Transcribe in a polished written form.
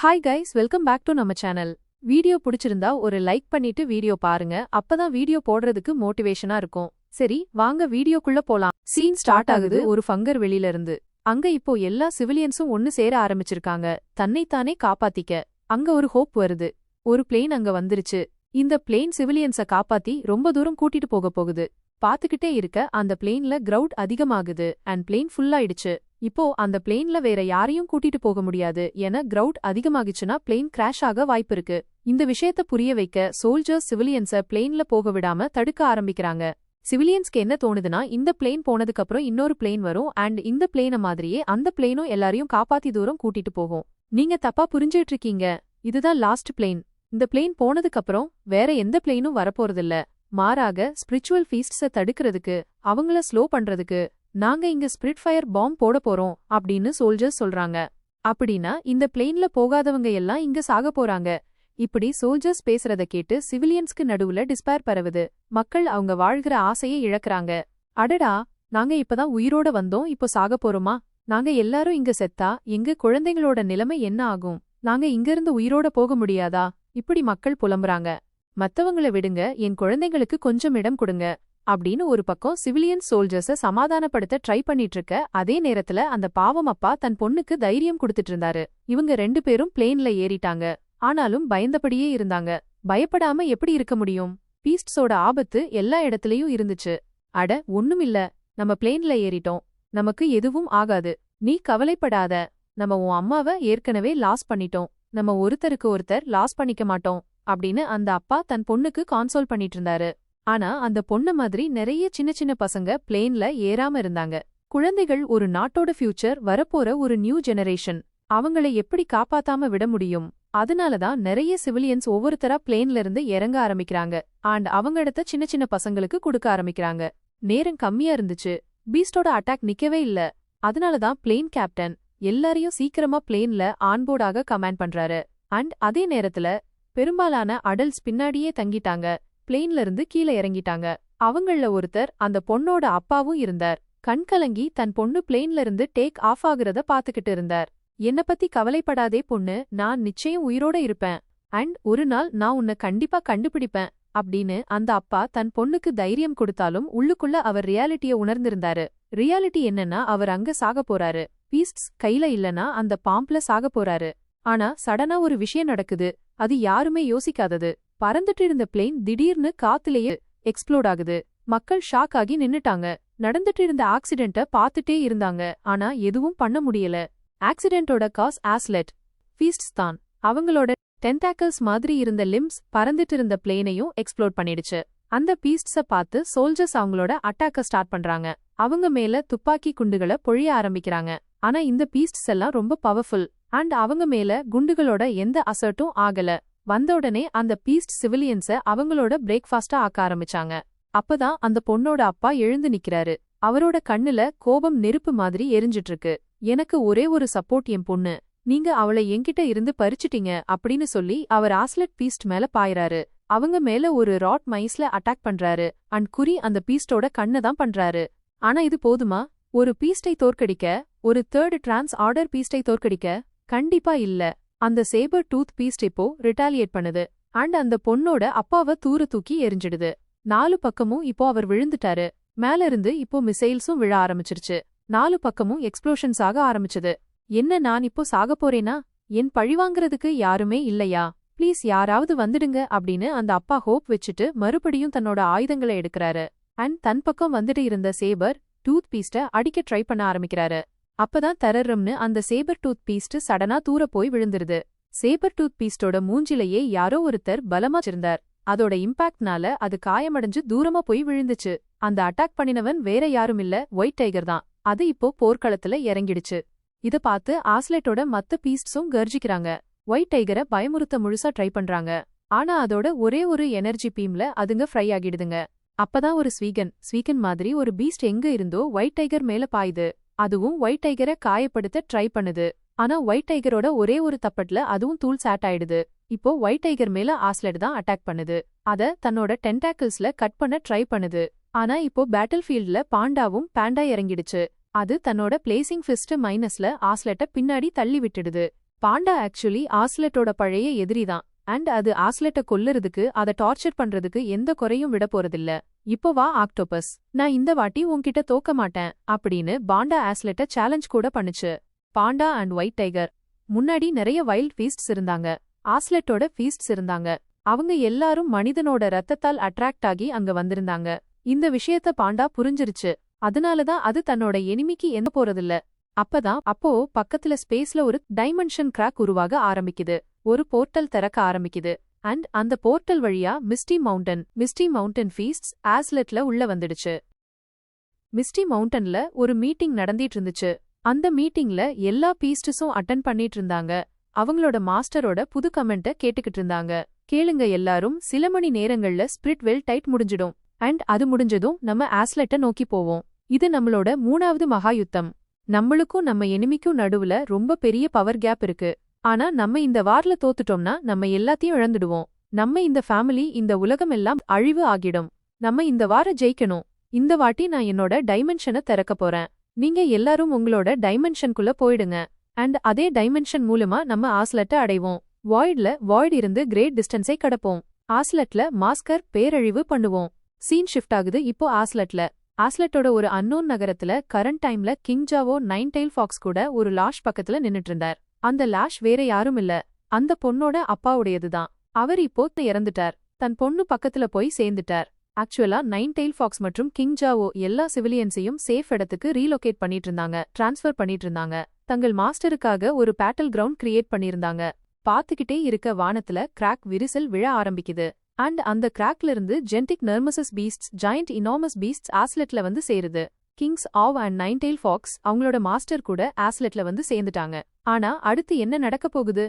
Hi guys, welcome back to நம்ம channel. Video பிடிச்சிருந்தா ஒரு லைக் பண்ணிட்டு வீடியோ பாருங்க. அப்பதான் வீடியோ போடுறதுக்கு மோட்டிவேஷனா இருக்கும். சரி, வாங்க வீடியோக்குள்ள போலாம். சீன் ஸ்டார்ட் ஆகுது ஒரு ஃபங்கர் வெளியில இருந்து. அங்க இப்போ எல்லா சிவிலியன்ஸும் ஒன்னு சேர ஆரம்பிச்சிருக்காங்க, தன்னைத்தானே காப்பாத்திக்க. அங்க ஒரு ஹோப் வருது. ஒரு பிளேன் அங்க வந்துருச்சு. இந்த பிளேன் சிவிலியன்ஸ காப்பாத்தி ரொம்ப தூரம் கூட்டிட்டு போகுது. பாத்துக்கிட்டே இருக்க அந்த பிளேன்ல கிரவுட் அதிகமாகுது அண்ட் பிளேன் ஃபுல்லாயிடுச்சு. இப்போ அந்த பிளேன்ல வேற யாரையும் கூட்டிட்டு போக முடியாது என கிரவுட் அதிகமாகிச்சுன்னா பிளேன் கிராஷ் ஆக வாய்ப்பிருக்கு. இந்த விஷயத்த புரிய வைக்க சோல்ஜர்ஸ் சிவிலியன்ஸ பிளேன்ல போக விடாம தடுக்க ஆரம்பிக்கிறாங்க. சிவிலியன்ஸ்க்கு என்ன தோணுதுன்னா, இந்த பிளேன் போனதுக்கு அப்புறம் இன்னொரு பிளேன் வரும் அண்ட் இந்த பிளேன மாதிரியே அந்த பிளேனும் எல்லாரையும் காப்பாத்தி தூரம் கூட்டிட்டு போகும். நீங்க தப்பா புரிஞ்சிட்டு இருக்கீங்க. இதுதான் லாஸ்ட் பிளேன். இந்த பிளேன் போனதுக்கு அப்புறம் வேற எந்த பிளேனும் வரப்போறதில்ல. மாறாக ஸ்பிரிச்சுவல் ஃபீஸ்ட்ஸ தடுக்கிறதுக்கு, அவங்கள ஸ்லோ பண்றதுக்கு நாங்க இங்க ஸ்பிரிட் ஃபயர் பாம் போட போறோம் அப்படின்னு சோல்ஜர்ஸ் சொல்றாங்க. அப்படின்னா இந்த பிளேன்ல போகாதவங்க எல்லாம் இங்க சாக போறாங்க. இப்படி சோல்ஜர்ஸ் பேசுறத கேட்டு சிவிலியன்ஸ்க்கு நடுவுல டிஸ்பேர் பரவுது. மக்கள் அவங்க வாழ்கிற ஆசையை இழக்கறாங்க. அடடா, நாங்க இப்பதான் உயிரோட வந்தோம், இப்போ சாக போறோமா? நாங்க எல்லாரும் இங்க செத்தா எங்க குழந்தைங்களோட நிலைமை என்ன ஆகும்? நாங்க இங்கிருந்து உயிரோட போக முடியாதா? இப்படி மக்கள் புலம்புறாங்க. மத்தவங்கள விடுங்க, என் குழந்தைங்களுக்கு கொஞ்சம் இடம் கொடுங்க அப்படின்னு ஒரு பக்கம் சிவிலியன் சோல்ஜர்ஸ சமாதானப்படுத்த ட்ரை பண்ணிட்டு இருக்க அதே நேரத்துல அந்த பாவம் அப்பா தன் பொண்ணுக்கு தைரியம் கொடுத்துட்டு இருந்தாரு. இவங்க 2 பேரும் பிளேன்ல ஏறிட்டாங்க. ஆனாலும் பயந்தபடியே இருந்தாங்க. பயப்படாம எப்படி இருக்க முடியும்? பீஸ்ட்ஸோட ஆபத்து எல்லா இடத்துலயும் இருந்துச்சு. அட, ஒண்ணுமில்ல, நம்ம பிளேன்ல ஏறிட்டோம், நமக்கு எதுவும் ஆகாது, நீ கவலைப்படாத, நம்ம உன் அம்மாவை ஏற்கனவே லாஸ் பண்ணிட்டோம், நம்ம ஒருத்தருக்கு ஒருத்தர் லாஸ் பண்ணிக்க மாட்டோம் அப்படின்னு அந்த அப்பா தன் பொண்ணுக்கு கான்சோல் பண்ணிட்டு இருந்தாரு. ஆனா அந்த பொண்ண மாதிரி நிறைய சின்ன சின்ன பசங்க பிளேன்ல ஏறாம இருந்தாங்க. குழந்தைகள் ஒரு நாட்டோட ஃபியூச்சர், வரப்போற ஒரு நியூ ஜெனரேஷன். அவங்கள எப்படி காப்பாத்தாம விட முடியும்? அதனாலதான் நிறைய சிவிலியன்ஸ் ஒவ்வொருத்தரா பிளேன்ல இருந்து இறங்க ஆரம்பிக்கிறாங்க அண்ட் அவங்க இடத்த சின்ன சின்ன பசங்களுக்கு கொடுக்க ஆரம்பிக்கிறாங்க. நேரம் கம்மியா இருந்துச்சு. பீஸ்டோட அட்டாக் நிக்கவே இல்ல. அதனாலதான் பிளேன் கேப்டன் எல்லாரையும் சீக்கிரமா பிளேன்ல ஆன்போர்டாக கமாண்ட் பண்றாரு. அண்ட் அதே நேரத்துல பெரும்பாலான அடல்ட்ஸ் பின்னாடியே தங்கிட்டாங்க. பிளேன்ல இருந்து கீழே இறங்கிட்டாங்க. அவங்கள ஒருத்தர் அந்த பொண்ணோட அப்பாவும் இருந்தார். கண்கலங்கி தன் பொண்ணு பிளேன்ல இருந்து டேக் ஆஃப் ஆகுறத பாத்துக்கிட்டு இருந்தார். என்ன பத்தி கவலைப்படாதே பொண்ணு, நான் நிச்சயம் உயிரோட இருப்பேன் அண்ட் ஒரு நாள் நான் உன்னை கண்டிப்பா கண்டுபிடிப்பேன் அப்படின்னு அந்த அப்பா தன் பொண்ணுக்கு தைரியம் கொடுத்தாலும் உள்ளுக்குள்ள அவர் ரியாலிட்டிய உணர்ந்திருந்தாரு. ரியாலிட்டி என்னன்னா, அவர் அங்க சாக போறாரு. பீஸ்ட்ஸ் கையில இல்லனா அந்த பாம்ப்ல சாக போறாரு. ஆனா சடனா ஒரு விஷயம் நடக்குது. அது யாருமே யோசிக்காதது. பறந்துட்டு இருந்த பிளேன் திடீர்னு காத்துலயே எக்ஸ்ப்ளோட் ஆகுது. மக்கள் ஷாக் ஆகி நின்னுட்டாங்க. நடந்துட்டு இருந்த ஆக்சிடென்ட்ட பாத்துட்டே இருந்தாங்க. ஆனா எதுவும் பண்ண முடியல. ஆக்சிடென்ட்டோட காஸ் ஆஸ்லெட் ஃபீஸ்ட்ஸ் தான். அவங்களோட டென்டாக்கிள்ஸ் மாதிரி இருந்த லிம்ஸ் பறந்துட்டு இருந்த பிளேனையும் எக்ஸ்ப்ளோட் பண்ணிடுச்சு. அந்த பீஸ்ட்ஸ பார்த்து சோல்ஜர்ஸ் அவங்களோட அட்டாக்க ஸ்டார்ட் பண்றாங்க. அவங்க மேல துப்பாக்கி குண்டுகளை பொழிய ஆரம்பிக்கிறாங்க. ஆனா இந்த பீஸ்ட்ஸ் எல்லாம் ரொம்ப பவர்ஃபுல் அண்ட் அவங்க மேல குண்டுகளோட எந்த அசர்ட்டும் ஆகல. வந்த உடனே அந்த பீஸ்ட் சிவிலியன்ஸ அவங்களோட பிரேக்ஃபாஸ்டா ஆக்க ஆரம்பிச்சாங்க. அப்பதான் அந்த பொண்ணோட அப்பா எழுந்து நிக்கிறாரு. அவரோட கண்ணுல கோபம் நெருப்பு மாதிரி எரிஞ்சிட்டு இருக்கு. எனக்கு ஒரே ஒரு சப்போர்ட், என் பொண்ணு, நீங்க அவளை என்கிட்ட இருந்து பறிச்சிட்டீங்க அப்படின்னு சொல்லி அவர் ஆஸ்லெட் பீஸ்ட் மேல பாயறாரு. அவங்க மேல ஒரு ராட் மைஸ்ல அட்டாக் பண்றாரு அண்ட் குறி அந்த பீஸ்டோட கண்ணை தான் பண்றாரு. ஆனா இது போதுமா ஒரு பீஸ்டை தோற்கடிக்க? ஒரு தேர்ட் டிரான்ஸ் ஆர்டர் பீஸ்டை தோற்கடிக்க? கண்டிப்பா இல்ல. அந்த சேபர் டூத் பீஸ்ட் இப்போ ரிட்டாலியேட் பண்ணுது அண்ட் அந்த பொண்ணோட அப்பாவ தூர தூக்கி எரிஞ்சிடுது. 4 பக்கமும் இப்போ அவர் விழுந்துட்டாரு. மேல இருந்து இப்போ மிசைல்ஸும் விழ ஆரம்பிச்சிருச்சு. 4 பக்கமும் எக்ஸ்ப்ளோஷன்ஸ் ஆக ஆரம்பிச்சது. என்ன, நான் இப்போ சாக போறேனா? என் பழிவாங்கிறதுக்கு யாருமே இல்லையா? ப்ளீஸ் யாராவது வந்துடுங்க அப்படின்னு அந்த அப்பா ஹோப் வச்சுட்டு மறுபடியும் தன்னோட ஆயுதங்களை எடுக்கிறாரு அண்ட் தன் பக்கம் வந்துட்டு இருந்த சேபர் டூத் பீஸ்ட அடிக்க ட்ரை பண்ண ஆரம்பிக்கிறாரு. அப்பதான் தரர்றம்னு அந்த சேபர் டூத் பீஸ்ட் சடனா தூர போய் விழுந்துருது. சேபர் டூத் பீஸ்டோட மூஞ்சிலேயே யாரோ ஒருத்தர் பலமா இருந்தார். அதோட இம்பாக்ட்னால அது காயமடைஞ்சு தூரமா போய் விழுந்துச்சு. அந்த அட்டாக் பண்ணினவன் வேற யாரும் இல்ல, ஒயிட் டைகர் தான். அது இப்போ போர்க்களத்துல இறங்கிடுச்சு. இத பார்த்து ஆஸ்லெட்டோட மத்த பீஸ்ட்ஸும் கர்ஜிக்கிறாங்க. ஒயிட் டைகரை பயமுறுத்த முழுசா ட்ரை பண்றாங்க. ஆனா அதோட ஒரே ஒரு எனர்ஜி பீம்ல அதுங்க ஃப்ரை ஆகிடுதுங்க. அப்பதான் ஒரு ஸ்வீகன் மாதிரி ஒரு பீஸ்ட் எங்க இருந்தோ ஒயிட் டைகர் மேல பாயுது. அதுவும் ஒயிட் டைகரை காயப்படுத்த ட்ரை பண்ணுது. ஆனா ஒயிட் டைகரோட ஒரே ஒரு தப்பட்ல அதுவும் தூள் சாட் ஆயிடுது. இப்போ ஒயிட் டைகர் மேல ஆஸ்லெட் தான் அட்டாக் பண்ணுது. அத தன்னோட டென்டாக்கிள்ஸ்ல கட் பண்ண ட்ரை பண்ணுது. ஆனா இப்போ பேட்டில் ஃபீல்ட்ல பாண்டாவும் பேண்டா இறங்கிடுச்சு. அது தன்னோட பிளேசிங் ஃபிஸ்ட் மைனஸ்ல ஆஸ்லெட்ட பின்னாடி தள்ளி விட்டுடுது. பாண்டா ஆக்சுவலி ஆஸ்லெட்டோட பழைய எதிரிதான். அண்ட் அது ஆஸ்லெட்ட கொல்லுறதுக்கு அதை டார்ச்சர் பண்றதுக்கு எந்த குறையும் விட போறதில்ல. இப்போ வா ஆக்டோபஸ், நான் இந்த வாட்டி உன்கிட்ட தோக்க மாட்டேன் அப்படின்னு பாண்டா ஆஸ்லெட்ட சேலஞ்ச் கூட பண்ணுச்சு. பாண்டா அண்ட் ஒயிட் டைகர் முன்னாடி நிறைய வைல்ட் ஃபீஸ்ட்ஸ் இருந்தாங்க. ஆஸ்லெட்டோட ஃபீஸ்ட்ஸ் இருந்தாங்க. அவங்க எல்லாரும் மனிதனோட ரத்தத்தால் அட்ராக்ட் ஆகி அங்க வந்திருந்தாங்க. இந்த விஷயத்த பாண்டா புரிஞ்சிருச்சு. அதனாலதான் அது தன்னோட எனிமிக்கு எந்த போறதில்ல. அப்போ பக்கத்துல ஸ்பேஸ்ல ஒரு டைமென்ஷன் கிராக் உருவாக ஆரம்பிக்குது. ஒரு போர்ட்டல் திறக்க ஆரம்பிக்குது. அண்ட் அந்த போர்ட்டல் வழியா மிஸ்டி மவுண்டன் ஃபீஸ்ட்ஸ் ஆஸ்லெட்ல உள்ள வந்துடுச்சு. மிஸ்டி மவுண்டன்ல ஒரு மீட்டிங் நடந்திட்டு இருந்துச்சு. அந்த மீட்டிங்ல எல்லா பீஸ்டஸும் அட்டென்ட் பண்ணிட்டு இருந்தாங்க. அவங்களோட மாஸ்டரோட புது கமெண்ட்ட கேட்டுக்கிட்டு இருந்தாங்க. கேளுங்க எல்லாரும், சில மணி நேரங்கள்ல ஸ்பிரிட் வெல் டைட் முடிஞ்சிடும். அண்ட் அது முடிஞ்சதும் நம்ம ஆஸ்லெட்ட நோக்கி போவோம். இது நம்மளோட 3வது மகாயுத்தம். நம்மளுக்கும் நம்ம எனிமிக்கும் நடுவுல ரொம்ப பெரிய பவர் கேப் இருக்கு. ஆனா நம்ம இந்த வார்ல தோத்துட்டோம்னா நம்ம எல்லாத்தையும் இழந்துடுவோம். நம்ம இந்த ஃபேமிலி, இந்த உலகம் எல்லாம் அழிவு ஆகிடும். நம்ம இந்த வார ஜெயிக்கணும். இந்த வாட்டி நான் என்னோட டைமென்ஷனை திறக்க போறேன். நீங்க எல்லாரும் உங்களோட டைமென்ஷனுக்குள்ள போயிடுங்க. அண்ட் அதே டைமென்ஷன் மூலமா நம்ம ஆஸ்லெட்ட அடைவோம். வாய்ட் இருந்து கிரேட் டிஸ்டன்ஸை கடப்போம். ஆஸ்லெட்ல மாஸ்கர் பேரழிவு பண்ணுவோம். சீன் ஷிஃப்ட் ஆகுது இப்போ ஆஸ்லெட்டோட ஒரு அன்னோன் நகரத்துல கரண்ட் டைம்ல கிங் ஜாவோ நைன் டெயில் ஃபாக்ஸ் கூட ஒரு லாஷ் பக்கத்துல நின்னுட்டு இருந்தார். அந்த லாஷ் வேற யாரும் இல்ல, அந்த பொண்ணோட அப்பாவுடையதுதான். அவர் இப்போ இறந்துட்டார். தன் பொண்ணு பக்கத்துல போய் சேர்ந்துட்டார். ஆக்சுவலா நைன் டெயில் ஃபாக்ஸ் மற்றும் கிங் ஜாவோ எல்லா சிவிலியன்ஸையும் சேஃப் இடத்துக்கு ரீலோகேட் பண்ணிட்டு இருந்தாங்க, டிரான்ஸ்ஃபர் பண்ணிட்டு இருந்தாங்க. தங்கள் மாஸ்டருக்காக ஒரு பேட்டல் கிரவுண்ட் கிரியேட் பண்ணிருந்தாங்க. பாத்துக்கிட்டே இருக்க வானத்துல கிராக் விரிசல் விழ ஆரம்பிக்குது. அண்ட் அந்த கிராக்ல இருந்து gigantic enormous beasts, giant enormous beasts ஆஸ்லெட்ல வந்து சேருது. Kings of and nine tail fox அவங்களோட மாஸ்டர் கூட ஆஸ்லெட்ல வந்து சேர்ந்துட்டாங்க. ஆனா அடுத்து என்ன நடக்க போகுது?